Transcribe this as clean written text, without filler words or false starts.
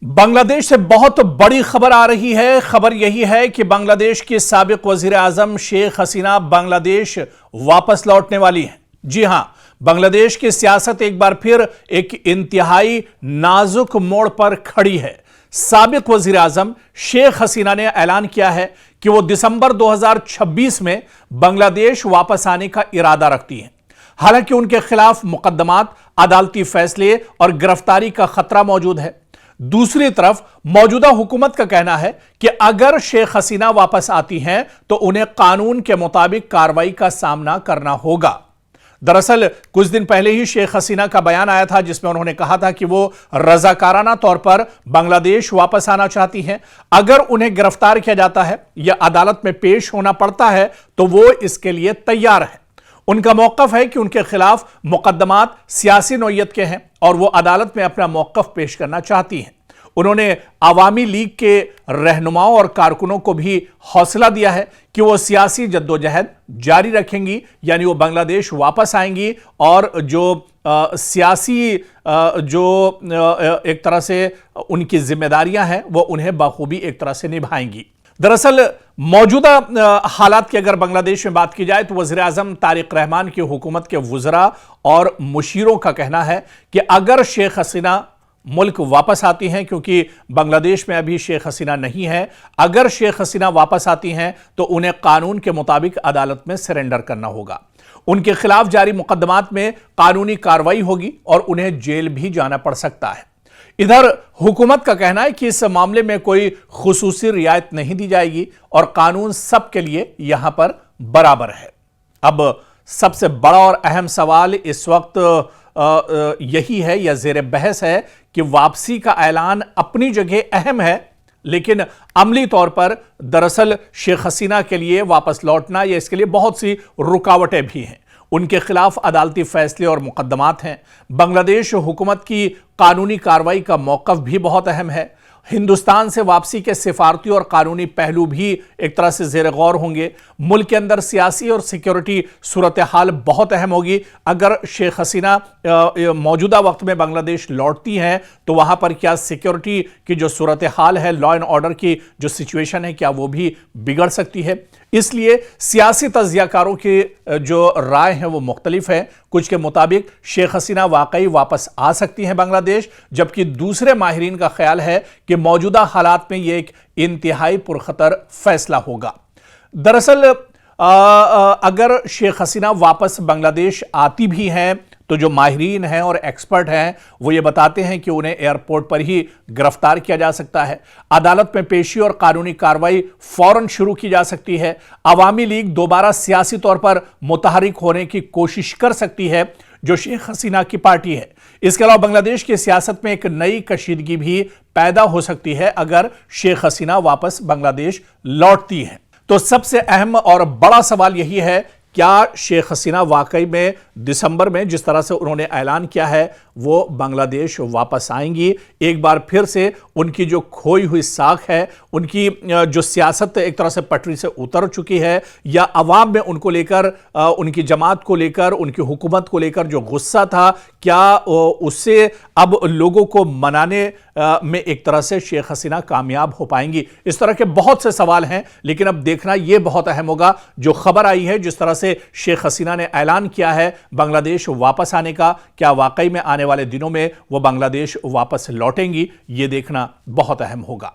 बांग्लादेश से बहुत बड़ी खबर आ रही है। खबर यही है कि बांग्लादेश के साबिक वजीर आजम शेख हसीना बांग्लादेश वापस लौटने वाली हैं। जी हां, बांग्लादेश की सियासत एक बार फिर एक इंतहाई नाजुक मोड़ पर खड़ी है। साबिक वजीर आजम शेख हसीना ने ऐलान किया है कि वो दिसंबर 2026 में बांग्लादेश वापस आने का इरादा रखती हैं। हालांकि उनके खिलाफ मुकदमात, अदालती फैसले और गिरफ्तारी का खतरा मौजूद है। दूसरी तरफ मौजूदा हुकूमत का कहना है कि अगर शेख हसीना वापस आती हैं तो उन्हें कानून के मुताबिक कार्रवाई का सामना करना होगा। दरअसल कुछ दिन पहले ही शेख हसीना का बयान आया था जिसमें उन्होंने कहा था कि वो रजाकाराना तौर पर बांग्लादेश वापस आना चाहती हैं। अगर उन्हें गिरफ्तार किया जाता है या अदालत में पेश होना पड़ता है तो वो इसके लिए तैयार है। उनका मौकफ है कि उनके खिलाफ मुकदमात सियासी नौयत के हैं और वो अदालत में अपना मौकफ पेश करना चाहती हैं। उन्होंने अवामी लीग के रहनुमाओं और कारकुनों को भी हौसला दिया है कि वो सियासी जद्दोजहद जारी रखेंगी, यानी वो बांग्लादेश वापस आएंगी और जो सियासी एक तरह से उनकी जिम्मेदारियां हैं वो उन्हें बखूबी एक तरह से निभाएंगी। दरअसल मौजूदा हालात की अगर बांग्लादेश में बात की जाए तो वज़ीर आज़म तारिक रहमान की हुकूमत के वुज़रा और मुशीरों का कहना है कि अगर शेख हसीना मुल्क वापस आती हैं, क्योंकि बांग्लादेश में अभी शेख हसीना नहीं है, अगर शेख हसीना वापस आती हैं तो उन्हें कानून के मुताबिक अदालत में सरेंडर करना होगा। उनके खिलाफ जारी मुकदमात में कानूनी कार्रवाई होगी और उन्हें जेल भी जाना पड़ सकता है। इधर हुकूमत का कहना है कि इस मामले में कोई खुसूसी रियायत नहीं दी जाएगी और कानून सबके लिए यहां पर बराबर है। अब सबसे बड़ा और अहम सवाल इस वक्त यही है या ज़ेर बहस है कि वापसी का ऐलान अपनी जगह अहम है, लेकिन अमली तौर पर दरअसल शेख हसीना के लिए वापस लौटना या इसके लिए बहुत सी रुकावटें भी हैं। उनके खिलाफ अदालती फैसले और मुकदमात हैं। बांग्लादेश हुकूमत की कानूनी कार्रवाई का मौकफ भी बहुत अहम है। हिंदुस्तान से वापसी के सिफारती और कानूनी पहलू भी एक तरह से ज़ेर गौर होंगे। मुल्क के अंदर सियासी और सिक्योरिटी सूरत हाल बहुत अहम होगी। अगर शेख हसीना मौजूदा वक्त में बांग्लादेश लौटती हैं तो वहाँ पर क्या सिक्योरिटी की जो सूरत हाल है, लॉ एंड ऑर्डर की जो सिचुएशन है, क्या वो भी बिगड़ सकती है। इसलिए सियासी तज्ज़ियाकारों की जो राय है वो मुख्तलिफ है। कुछ के मुताबिक शेख हसीना वाकई वापस आ सकती हैं बांग्लादेश, जबकि दूसरे माहिरीन का ख्याल है कि मौजूदा हालात में यह एक इंतहाई पुरखतर फैसला होगा। दरअसल अगर शेख हसीना वापस बांग्लादेश आती भी हैं तो जो माहिरीन हैं और एक्सपर्ट हैं वो ये बताते हैं कि उन्हें एयरपोर्ट पर ही गिरफ्तार किया जा सकता है। अदालत में पेशी और कानूनी कार्रवाई फौरन शुरू की जा सकती है। अवामी लीग दोबारा सियासी तौर पर मुतहरिक होने की कोशिश कर सकती है, जो शेख हसीना की पार्टी है। इसके अलावा बांग्लादेश की सियासत में एक नई कशीदगी भी पैदा हो सकती है अगर शेख हसीना वापस बांग्लादेश लौटती है। तो सबसे अहम और बड़ा सवाल यही है, क्या शेख हसीना वाकई में दिसंबर में जिस तरह से उन्होंने ऐलान किया है वो बांग्लादेश वापस आएंगी? एक बार फिर से उनकी जो खोई हुई साख है, उनकी जो सियासत एक तरह से पटरी से उतर चुकी है, या अवाम में उनको लेकर, उनकी जमात को लेकर, उनकी हुकूमत को लेकर जो गुस्सा था, क्या उससे अब लोगों को मनाने में एक तरह से शेख हसीना कामयाब हो पाएंगी? इस तरह के बहुत से सवाल हैं, लेकिन अब देखना यह बहुत अहम होगा। जो खबर आई है, जिस तरह से शेख हसीना ने ऐलान किया है बांग्लादेश वापस आने का, क्या वाकई में आने वाले दिनों में वो बांग्लादेश वापस लौटेंगी? ये देखना बहुत अहम होगा।